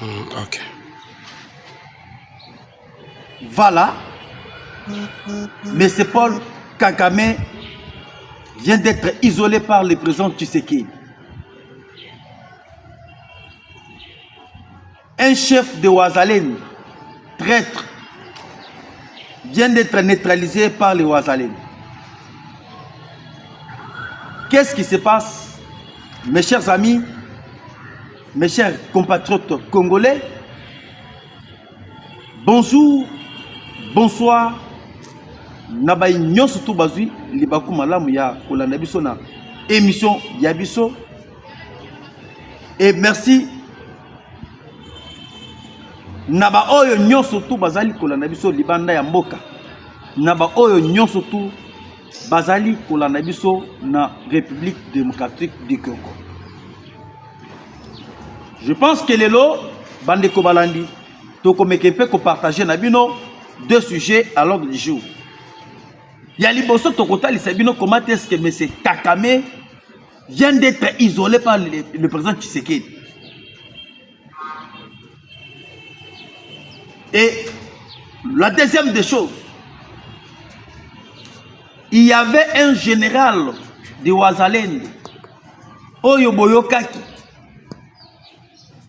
Ok. Voilà. Mais c'est Paul Kagame vient d'être isolé par le président Tshisekedi. Un chef de Ouazalène, traître, vient d'être neutralisé par les Ouazalènes. Qu'est-ce qui se passe, mes chers amis, mes chers compatriotes congolais? Bonjour, bonsoir. Nabayi nyonso tu bazui libaku malamu ya kolanda biso na émission ya biso. Et merci naba oyo nyonso tu bazali kolanda biso libanda ya mboka. Naba oyo nyonso tu bazali kolanda biso na République démocratique du Congo. Je pense que lelo bande ko balandi to komekepe ko partager na bino deux sujets à l'ordre du jour. Ya liboso to kota lisabino comment est-ce que M. Kagame vient d'être isolé par le président Tshisekedi. Et la deuxième des choses, il y avait un général de Ouazalène, Oyo Boyokaki,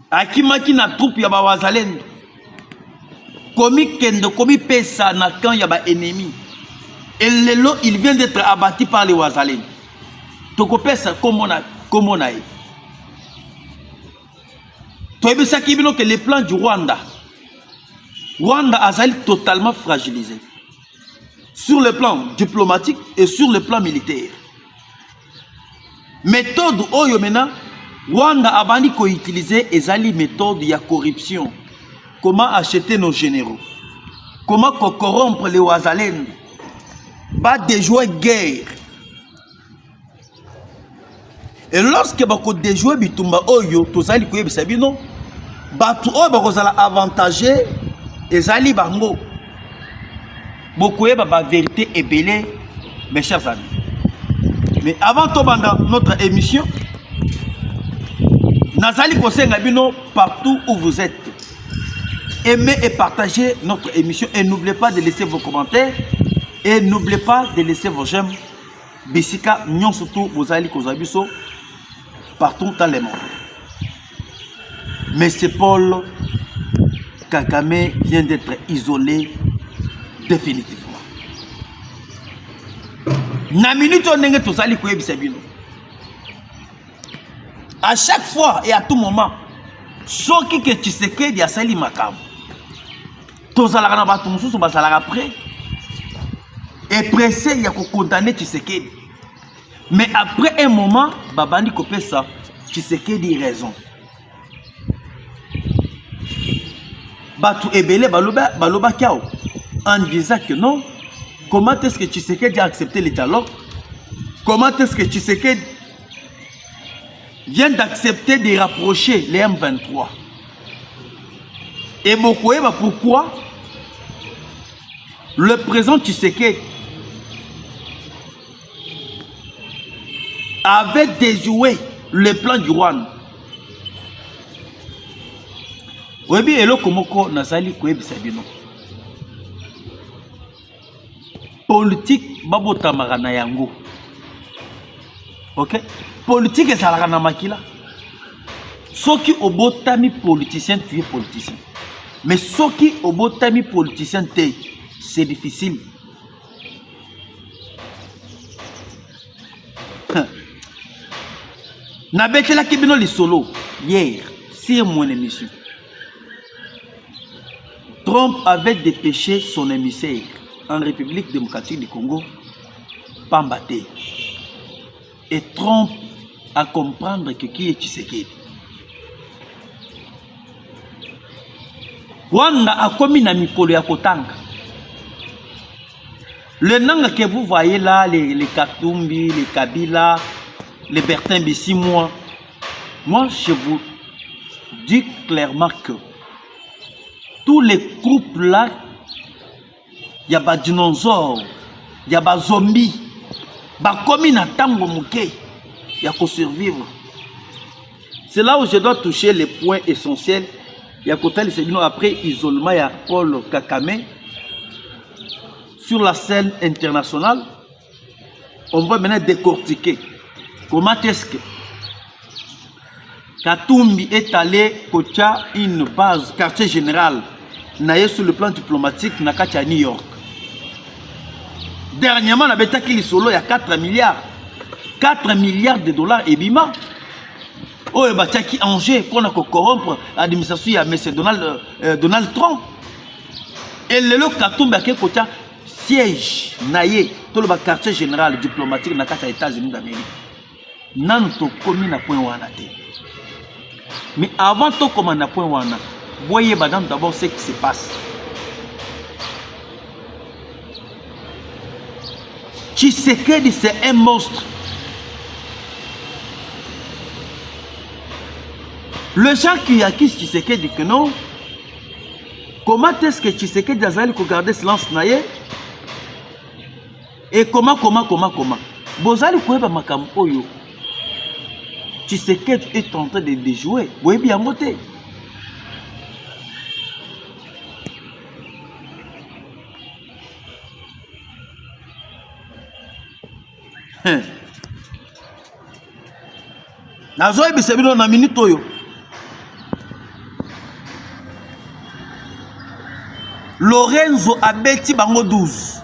Akimaki na troupe ya ba Ouazalène, komi kendo, komi pesa na camp ya ba ennemi. Et lelo, il vient d'être abattu par les Ouazalènes. Toko pesa komona e. Toyebi sakibino que les plans du Rwanda a totalement fragilisé. Sur le plan diplomatique et sur le plan militaire. Méthode oyo mena Rwanda a bandi ko utiliser ezali méthode ya corruption. Comment acheter nos généraux? Comment corrompre les Ouazalènes? Pas déjouer guerre. Et lorsque bako déjouer bitumba oyo tozali koyebisa bino batu oyo bako zala avantagé ezali bango. Bokoyeba ba vérité ebele, mes chers amis. Mais avant de banda notre émission, nazali kosenga bino partout où vous êtes. Aimez et partagez notre émission et n'oubliez pas de laisser vos commentaires et n'oubliez pas de laisser vos j'aime. Bisika nyon surtout vous allez kozabiso partout dans le monde. Mais c'est Paul Kagame vient d'être isolé définitivement. Na minute on nenge tozali koyebisa bino. À chaque fois et à tout moment, soki que Tshisekedi asali makam. Tozalaka na batu mususu bazalaka prêt et pressé ya ko condamner Tshisekedi. Mais après un moment, babandi kopesa Tshisekedi raison. Batu ebele baloba kiao en disant que non, comment est-ce que Tshisekedi a accepté le dialogue? Comment est-ce que Tshisekedi vient d'accepter de rapprocher les M23? Et pourquoi le président Tshisekedi avait déjoué le plan du Rwanda? Webi elo komoko nazali koyebisa bino. Politique babotamaka na yango. OK? Politique ezalaka na makila. Soki obotami politicien, tu es politicien. Mais soki obotami politicien te, c'est difficile. Nabetela kibino lisolo hier sur mon émission. Trump avait dépêché son émissaire en République démocratique du Congo, Pambaté. Et Trump a comprendre que qui est Tshisekedi. Rwanda a commis na mikolo ya kotanga. Le nanga que vous voyez là, les Katumbi, les Kabila, les Bertin Bissi, moi je vous dis clairement que tous les groupes là, il y a des dinosaures, il y a des zombies, comme il y a qu'à survivre. C'est là où je dois toucher les points essentiels Il y a côté après isolement, il y a Paul Kakame. Sur la scène internationale, on va maintenant décortiquer comment est-ce que Katumbi est allé coacher une base, quartier général, sur le plan diplomatique, à New York. Dernièrement, on a dit solo il y a 4 milliards. 4 milliards de dollars et bima. Oh, et bah, qui Angers pour corrompre l'administration de M. Donald Trump. Et le Katumbi a coaché siège naïe tout le quartier général diplomatique dans les États-Unis d'Amérique. Nan to komi na point wana te. Mais avant to comme na point wana, voyez madame d'abord ce qui se passe. Tshisekedi c'est un monstre. Le gens qui accusent Tshisekedi que non, comment est-ce que Tshisekedi a regardé silence naïe? Et comment Bozali Koueba Makam Oyo Tshisekedi est en train de jouer. Oui, bien monté. Nazoe bisebino na minute oyo. Lorenzo abeti bango 12.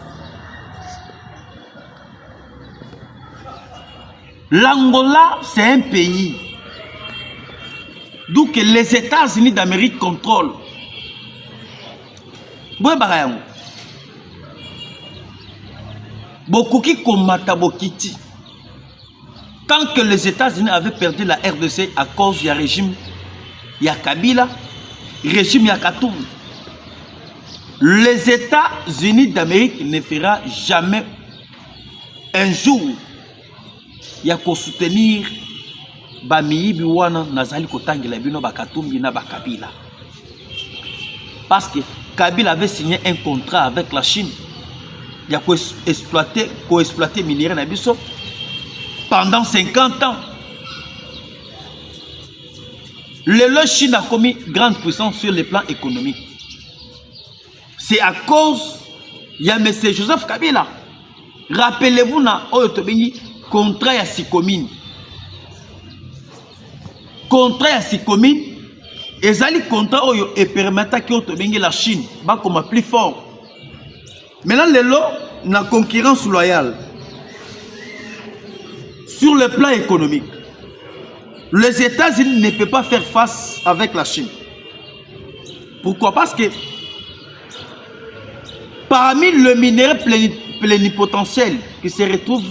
L'Angola, c'est un pays d'où que les États-Unis d'Amérique contrôlent. Beaucoup qui combattent Bokiti. Tant que les États-Unis avaient perdu la RDC à cause du régime, il y a Kabila, régime il y a Katoum. Les États-Unis d'Amérique ne fera jamais un jour il y a qu'à soutenir Bamiyibi wana nazali kotangela bino bakatumbi na bakabila. Parce que Kabila avait signé un contrat avec la Chine. Il y a qu'à exploiter minerai na biso pendant 50 ans. La Chine a commis grande puissance sur le plan économique. C'est à cause il y a M. Joseph Kabila. Rappelez-vous na Oyotobengi contrat ya Sikomine. Contrat ya Sikomine, ezali contrat oyo et permettra que Otobengi la Chine va comme plus fort. Maintenant lelo na concurrence loyale. Sur le plan économique, les États-Unis ne peuvent pas faire face avec la Chine. Pourquoi? Parce que parmi le minerai plénipotentiel qui se retrouve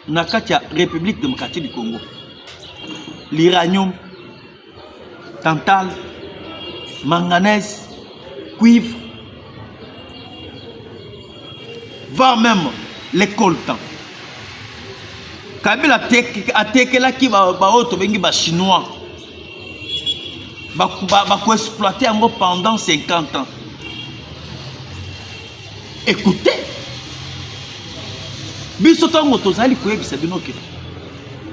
dans la République démocratique du Congo, l'uranium, tantal, manganèse, cuivre, voire même les coltans. Kabila a tekela ki ba auto bengi ba chinois ba exploiter en pendant 50 ans. Écoutez, biso tango tozali koyebisa bino ke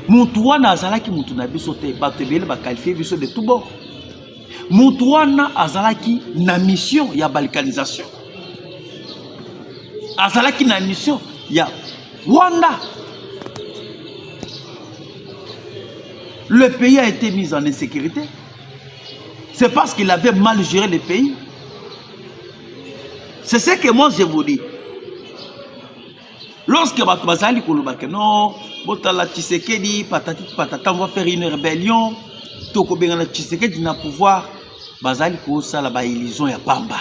mutu wana azalaki mutu na biso te bato ebele ba qualifier biso de tout bord. Mutu wana azalaki na mission ya balkanisation, azalaki na mission ya Rwanda. Le pays a été mis en insécurité. C'est parce qu'il avait mal géré le pays. C'est ce que moi je vous dis. Lorsque Bazali Kouloubake, non, Botala Tshisekedi, patati patata, on va faire une rébellion. Toko Bengala Tshisekedi n'a pouvoir. Bazali Koussa la illusion ya Pamba.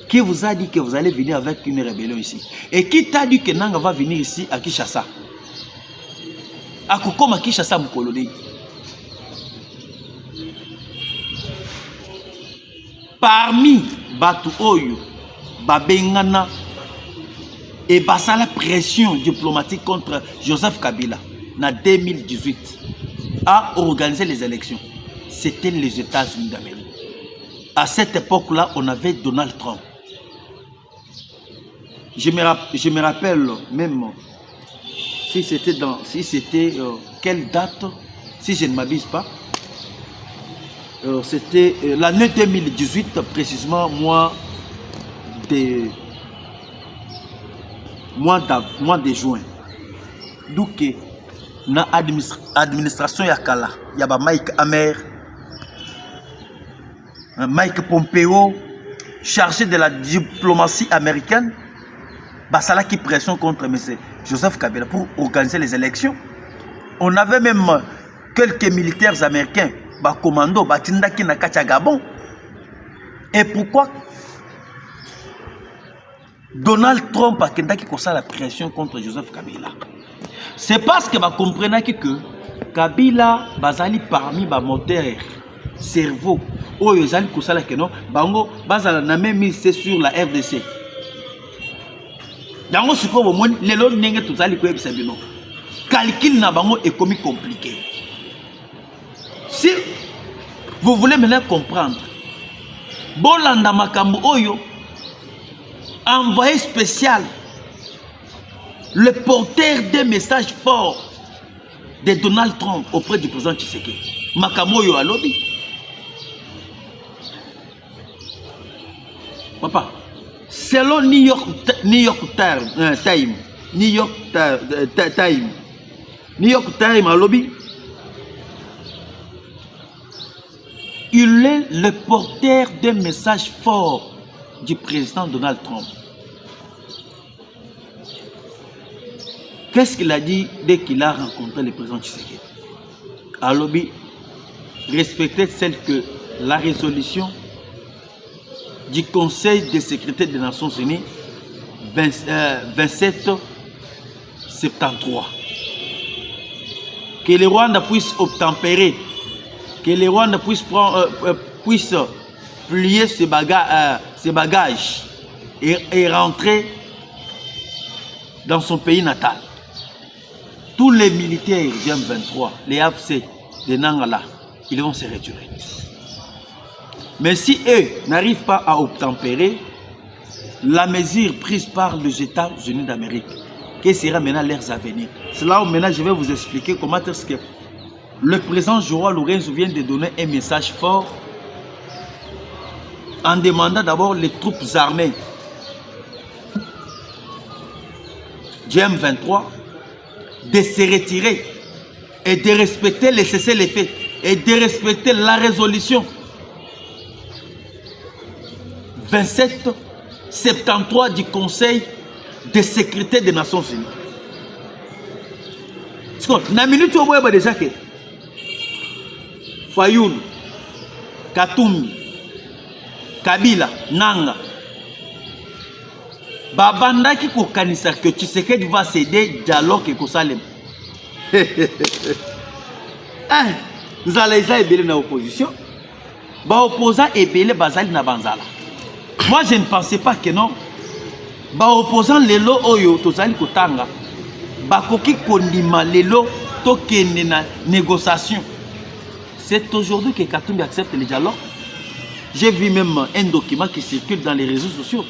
Qui vous a dit que vous allez venir avec une rébellion ici? Et qui t'a dit que Nanga va venir ici à Kinshasa? Akokoma Kinshasa Mkoloni. Parmi Batu Oyo, Babengana et Basala pression diplomatique contre Joseph Kabila en 2018 a organisé les élections. C'était les États-Unis d'Amérique. À cette époque-là, on avait Donald Trump. Je me rappelle même si c'était, quelle date, si je ne m'abuse pas, c'était l'année 2018, précisément mois de juin. Donc, na administration ya kala, ya ba Mike Hammer, Mike Pompeo, chargé de la diplomatie américaine, basala qui pression contre M. Joseph Kabila pour organiser les élections. On avait même quelques militaires américains, ba commando, ba tindaki na kacha Gabon. Et pourquoi Donald Trump a kendaki kosa la pression contre Joseph Kabila? C'est parce que ba comprenaki que Kabila bazali parmi ba moteur cerveau oyo ezali kosala que non bango bazala na même mise sur la RDC. Yango siko bomoni lelo ndenge tozali ko yebisa bino. Calcul na bango est comme compliqué. Si vous voulez maintenant comprendre, bolanda makambo oyo, envoyé spécial, le porteur des messages forts de Donald Trump auprès du président Tshisekedi. Makambo oyo à lobby. Papa, selon New York Times à lobby, il est le porteur des messages forts du président Donald Trump. Qu'est-ce qu'il a dit dès qu'il a rencontré le président Tshisekedi? À lobby, respecter celle que la résolution du Conseil de sécurité des Nations Unies 2773. Que le Rwanda puisse obtempérer, que le Rwanda puisse plier ses bagages et rentrer dans son pays natal. Tous les militaires du M23, les AFC de Nangala, ils vont se retirer. Mais si eux n'arrivent pas à obtempérer, la mesure prise par les États-Unis d'Amérique, quels sera maintenant leurs avenirs? C'est là où maintenant je vais vous expliquer comment est-ce que le président Joao Lourenço vient de donner un message fort en demandant d'abord les troupes armées du M23 de se retirer et de respecter les cessez-le-feu et de respecter la résolution 2773 du Conseil de sécurité des Nations Unies. Na minute où on déjà que Fayoul, Katumbi, Kabila, Nanga, Babanda qui kokanisa que Tshisekedi va céder dialogue et Kosalem. Nous allons ébélé dans l'opposition. Ba opposant ébélé bazali na banzala. Moi je ne pensais pas que non. Ba opposant lelo oyo tozali kotanga. Ba koki kondima lelo tokende na négociation. C'est aujourd'hui que Katumbi accepte le dialogue. J'ai vu même un document qui circule dans les réseaux sociaux.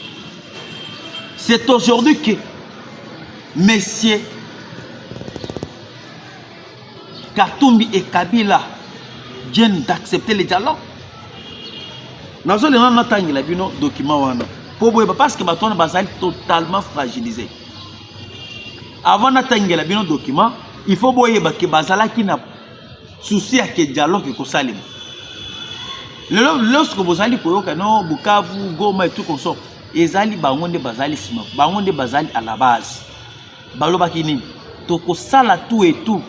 C'est aujourd'hui que messieurs Katumbi et Kabila viennent d'accepter le dialogue. Nous avons entendu le document parce que les gens sont totalement fragilisés. Avant d'attendre le document, il faut que les gens qui n'ont souci à que le dialogue soit salim. Lorsque vous allez à Bukavu, Goma et tout comme ça, ils allaient bangonde bazali sima, bangonde bazali à la base. Balo bakini, toko sala tout et tout,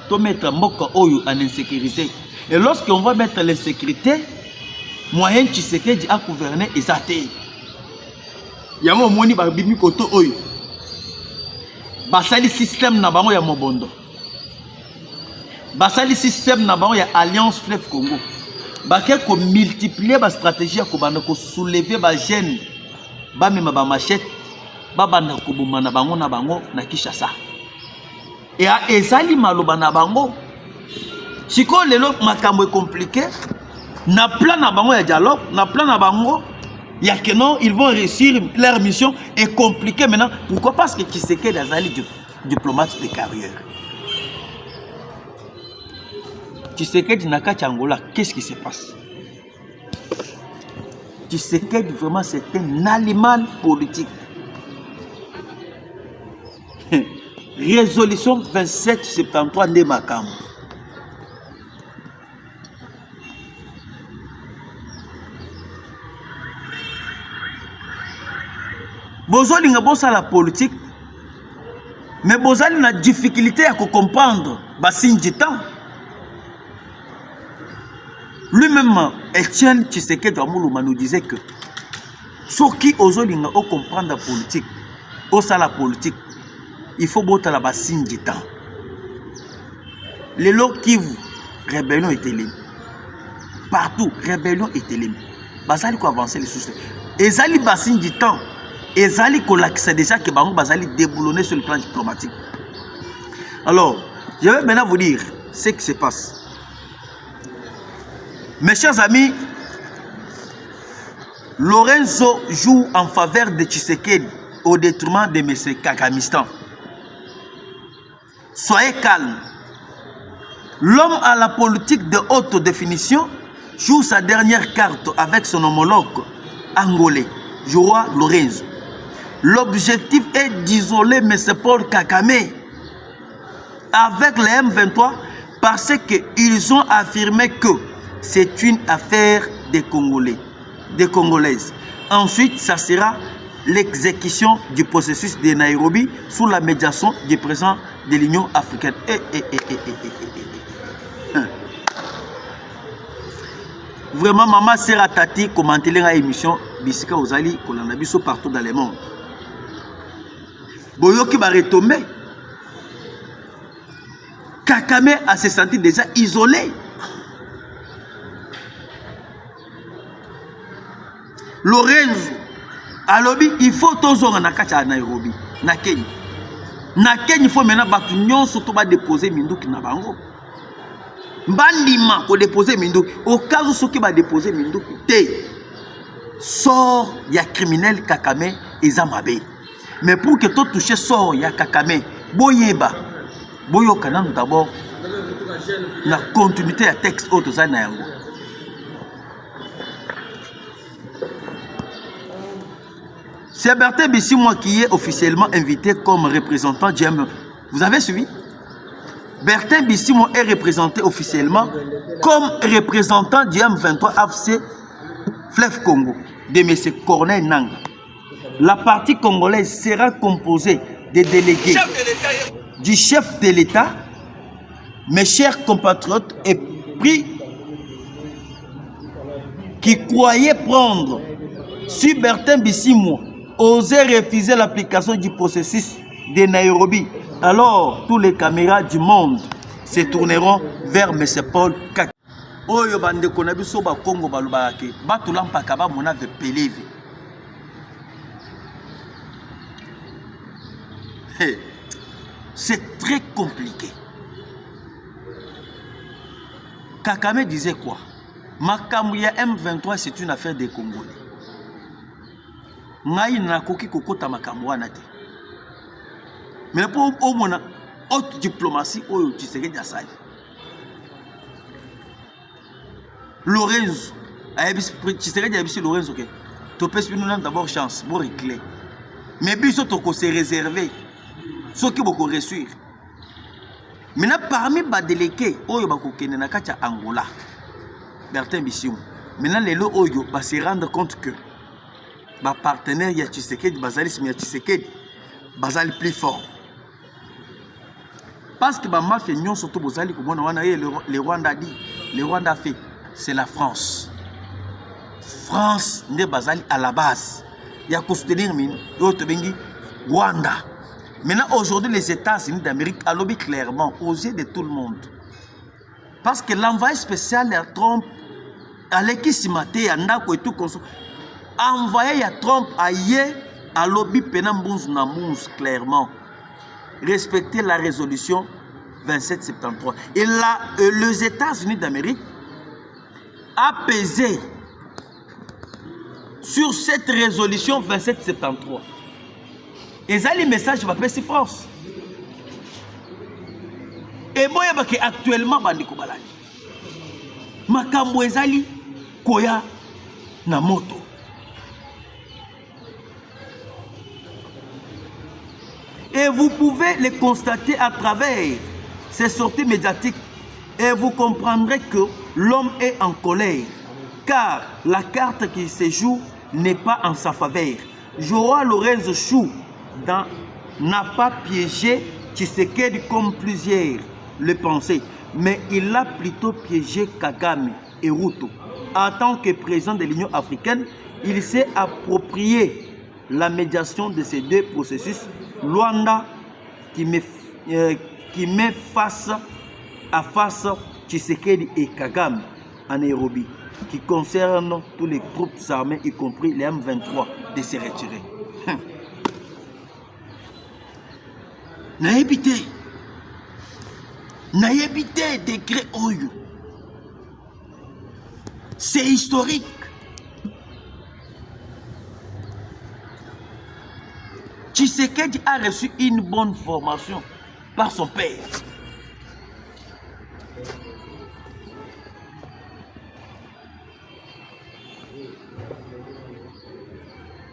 to mettre mboka oyo en insécurité. Et lorsqu'on va mettre l'insécurité, moyen Tshisekedi à gouverner ezate. Yamo moni ba bimi koto oyo. Basali système na bango ya mobondo. Basali système na bango ya Alliance Fleuve Congo. Baké ko multiplier ba stratégie ko banda ko soulever ba jeune ba mema ba machette ba banda ko boma na bango na Kinshasa. Et a ezali maloba na bango. Siko lelo makambo est compliqué. Na plan na bango ya dialogue, na plan na bango ya que non, ils vont réussir leur mission est compliquée maintenant. Pourquoi? Parce que Tshisekedi azali diplomate de carrière. Tshisekedi na kati Angola, qu'est-ce qui se passe? Tshisekedi, vraiment, c'est un aliment politique. Résolution 2773 de Makam. Bozoli nga bosa la politique, mais bozali na difficulté à comprendre basinji temps. Lui-même, Etienne Tshisekedi Amoulouma nous disait que ceux qui osent comprendre la politique, osa la politique, il faut botter la bassine du temps. Les lots qui vous, rébellion est éliminé. Partout, rébellion est éliminée. Bazali ko avancer les sources. Et zali bassine du temps. Et zali ko l'accès déjà que Bango Bazali déboulonné sur le plan diplomatique. Alors, je vais maintenant vous dire ce qui se passe. Mes chers amis, Lorenzo joue en faveur de Tshisekedi au détriment de M. Kakamistan. Soyez calme. L'homme à la politique de haute définition joue sa dernière carte avec son homologue angolais, Joao Lorenzo. L'objectif est d'isoler M. Paul Kagame avec les M23 parce qu'ils ont affirmé que c'est une affaire des Congolais, des Congolaises. Ensuite, ça sera l'exécution du processus de Nairobi sous la médiation du président de l'Union africaine. Vraiment, maman Sera Tati commenter l'émission Bisika Ozali Kolanabiso partout dans le monde. Boyoki va retomber. Kagame a se senti déjà isolé. Lorenzo, alobi, il faut toujours en akacha Nairobi, na Kenya. Na Kenya, il faut maintenant battre surtout déposer Minduki na bango. Bandima ko déposer Minduki. Au cas où ceux qui va déposer Minduki, sort ya criminel Kagame et Zamabe. Mais pour que tout touche sort ya Kagame, boyeba, boyo kanam d'abord la continuité à texte autre ça na yango. C'est Bertin Bisimwa qui est officiellement invité comme représentant du M23. Vous avez suivi? Bertin Bisimwa est représenté officiellement comme représentant du M23 AFC Fleuve Congo de M. Corneille Nanga. La partie congolaise sera composée des délégués du chef de l'État, mes chers compatriotes, et pris qui croyaient prendre sur Bertin Bisimwa oser refuser l'application du processus de Nairobi. Alors, tous les caméras du monde se tourneront vers M. Paul Kagame. Oyo bande konabiso ba Congo balubaki, batulampa kaba mona ve peleve. C'est très compliqué. Kagame disait quoi? Makamouya M23, c'est une affaire des Congolais. Ngai na koki kokota makambo wana te. Mais pour au mona haute diplomatie oyo Tshisekedi asali. Lorenzo Tshisekedi a Lorenzo que to pesi nous d'abord chance pour réclamer. Mais biso to ko se réserver ceux qui beaucoup reçuir. Maintenant parmi ba délégués oyo ba ko kende na kati Angola. Bertin Bisimwa. Maintenant les lo oyo ba se rendre compte que ba partenaire ya Tshisekedi bazalisme ya Tshisekedi bazali plus fort parce que ba mafia nyon surtout bozali ko mona wana le Rwanda dit le Rwanda fait c'est la France ne bazali à la base ya ko soutenir min autre bengi Rwanda. Maintenant aujourd'hui les États-Unis d'Amérique a lobby clairement aux yeux de tout le monde parce que l'envoyé spécial à Trump Aleki Simate andako et tout comme ça envoyé à Trump ailleurs à lobby penambouz namouz clairement respecter la résolution 2773 et là les États-Unis d'Amérique a pesé sur cette résolution 2773 et ça les messages va passer France et moi que actuellement bandiko balani makambo ezali koya na moto Et vous pouvez les constater à travers ces sorties médiatiques et vous comprendrez que l'homme est en colère. Car la carte qui se joue n'est pas en sa faveur. Joao Lorenzo Chou n'a pas piégé Tshisekedi comme plusieurs le pensaient, mais il a plutôt piégé Kagame et Ruto. En tant que président de l'Union africaine, il s'est approprié la médiation de ces deux processus. Luanda qui met face à face Tshisekedi et Kagame à Nairobi, qui concerne tous les troupes armées, y compris les M23, de se retirer. Naïbité décret Oyo. C'est historique. Tshisekedi a reçu une bonne formation par son père.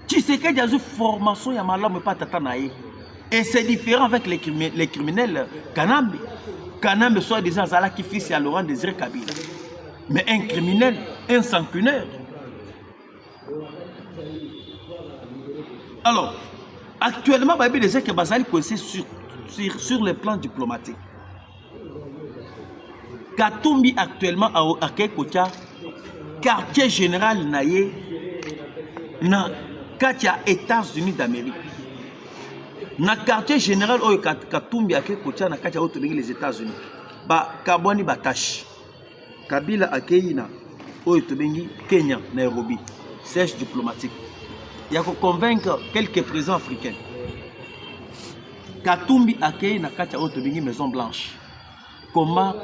Tshisekedi a eu formation ya malamu pas tata naïe. Et c'est différent avec les criminels Kanambe. Kanambe soit disant Zala qui fils à Laurent Désiré Kabila. Mais un criminel, un sanguinaire. Alors, actuellement, Babi disait que Bazali coincé sur le plan diplomatique. Katumbi actuellement à Kekocha, quartier général Naye, na Katia États-Unis d'Amérique. Na quartier général oyo Katumbi Akekocha na Katia Otobengi les États-Unis. Ba Kabwani Batashi. Kabila Akei na oyo Tobengi Kenya, Nairobi. Siège diplomatique. Il y a convaincre quelques présidents africains. Katumbi Akei na Katia Otobengi Maison Blanche. Comment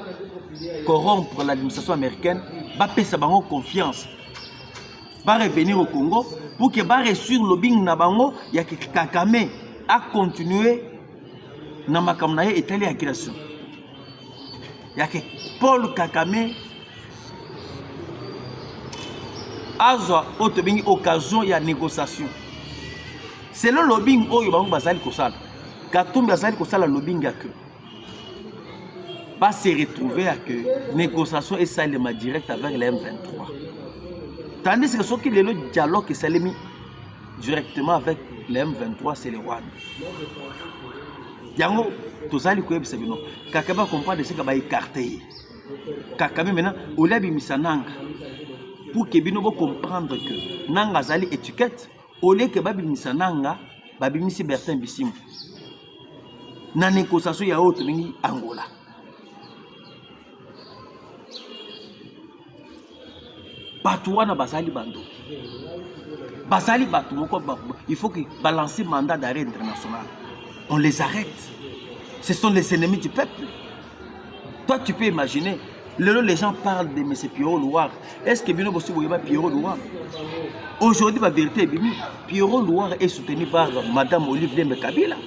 corrompre l'administration américaine, va payer sa confiance, va revenir au Congo pour que va réussir le bing na bango, il y a que Kagame a continué na makamna et telle agression. Il y a que Paul Kagame a eu occasion de négociation. C'est le lobbying où il va bazali kosala. Katumbi bazali kosala lobbying à que va se retrouver à que négociation et salement direct avec les M23. Tandis que ce qui est le dialogue qui s'est mis directement avec les M23, c'est le Rwanda. Yango, tout ça, il c'est bien. Kakaba comprend de ce qu'il va écarter. Kakaba maintenant, au lieu de misananga, pour que bino comprendre que nanga zali étiquette, au lieu que babi misananga, babi misi Bertin Bisim. Na négociation ya autre mingi Angola. Batouana Basali Bando. Basali Batou, il faut que balancer mandat d'arrêt international. On les arrête. Ce sont les ennemis du peuple. Toi, tu peux imaginer, les gens parlent de M. Pierrot Louard. Est-ce que Bino Bossi Boyeba Pierrot Louard? Aujourd'hui, la vérité est venue. Pierrot Louard est soutenu par Mme Olive Lembe Kabila.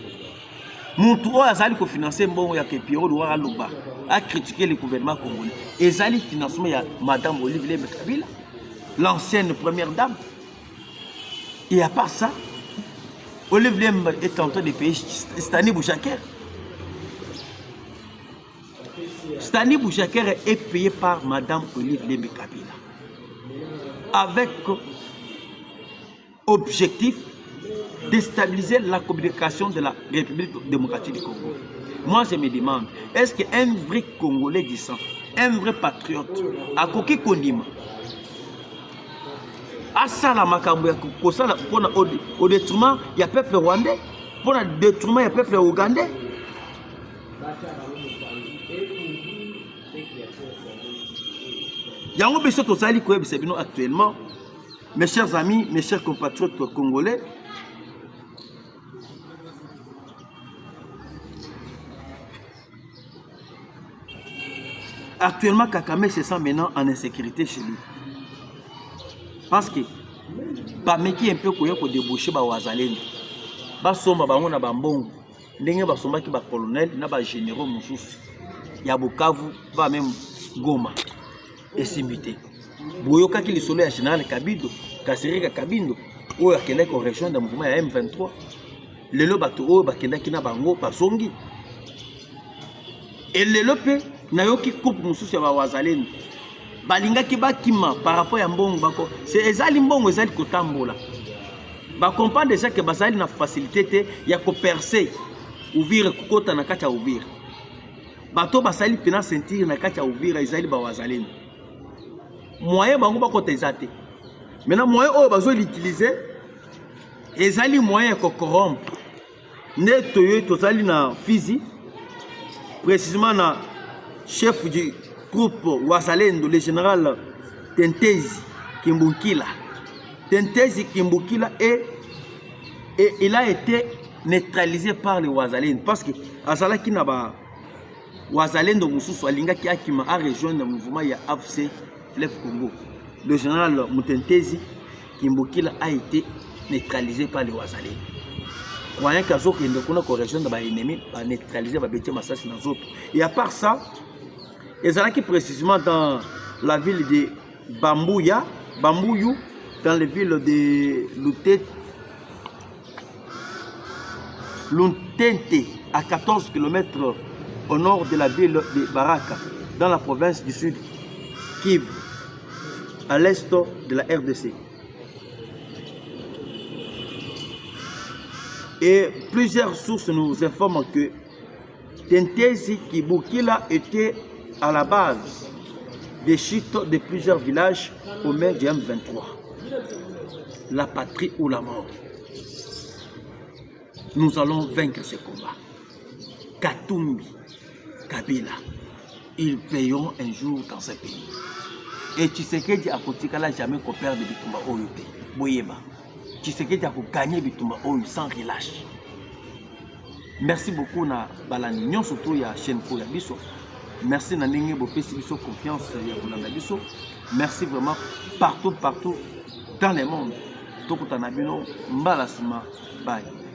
Mon toit a financé bon ya que Pierrot Louard a critiqué le gouvernement congolais. Et Zali financement ya Mme Olive Lembe Kabila, l'ancienne première dame. Et à part ça, Olive Lembe est en train de payer Stani Bouchaker. Stani Bouchaker est payé par Mme Olive Lembe Kabila. Avec objectif déstabiliser la communication de la République démocratique du Congo. Moi, je me demande, est-ce qu'un vrai Congolais disant, un vrai patriote, a coqué Kondima, a ça la makambo, au détriment, il y a peuple rwandais, pour le détriment, il y a peuple ougandais. Il y a un besoin de actuellement, mes chers amis, mes chers compatriotes congolais. Actuellement, Kagame se sent maintenant en insécurité chez lui. Parce que, parmi qui un peu pour déboucher les Wazalendo, basomba bango na bambongo, ndenge basomba ki ba colonel na ba généraux mususu. Ya Bukavu va même Goma et Simbité. Boyoka ki lisolo ya général Kabido, Kasirika Kabindo, ou ya keleko région de mouvement ya M23. lelo bato oyo bakendaki na bango bazongi. Et lelo pe nayoki coupe mususu ya bawazalendo balingaki bakima par rapport ya mbongo bako c'est ezali mbongo ezali kotambola ba comprendre déjà que bazali na facilité te ya ko percer ouvrir kokota na kati ya ouvrir bato basali pena sentir na kati ya ouvrir ezali bawazalendo moyen bango bakota ezate maintenant moyen oyo bazo l'utiliser ezali moyen ya ko corrompre neto yo tozali na Fizi précisément na chef du groupe Wazalendo, le général Tentezi Kimbukila. Tentezi Kimbukila et il a été neutralisé par les Wazalendo parce que Azala qui n'a pas Wazalendo Moussou Alinga qui a rejoint le mouvement ya AFC Fleuve Congo. Le général Tentezi Kimbukila a été neutralisé par les Wazalendo. Croyant qu'à ce qu'il y a une correction de l'ennemi, à neutraliser les bêtises massacres dans les autres. Et à part ça, ils sont précisément dans la ville de Bambouyou, dans la ville de Luntente, à 14 km au nord de la ville de Baraka, dans la province du Sud, Kivu, à l'est de la RDC. Et plusieurs sources nous informent que Tentezi Kimbukila était à la base des chutes de plusieurs villages au main du M23. La patrie ou la mort. Nous allons vaincre ce combat. Katumbi, Kabila, ils paieront un jour dans ce pays. Et Tshisekedi a Kotikala jamais coopère de Bitumba Oyote. Boyeba. Tshisekedi a gagné Bitumba Oyo sans relâche. Merci beaucoup na balani nyon surtout ya chaîne ko ya biso. Merci na ndenge bo pesi biso confiance ya kolanda biso. Merci vraiment partout dans le monde. Tokutana bino mbala sima bye.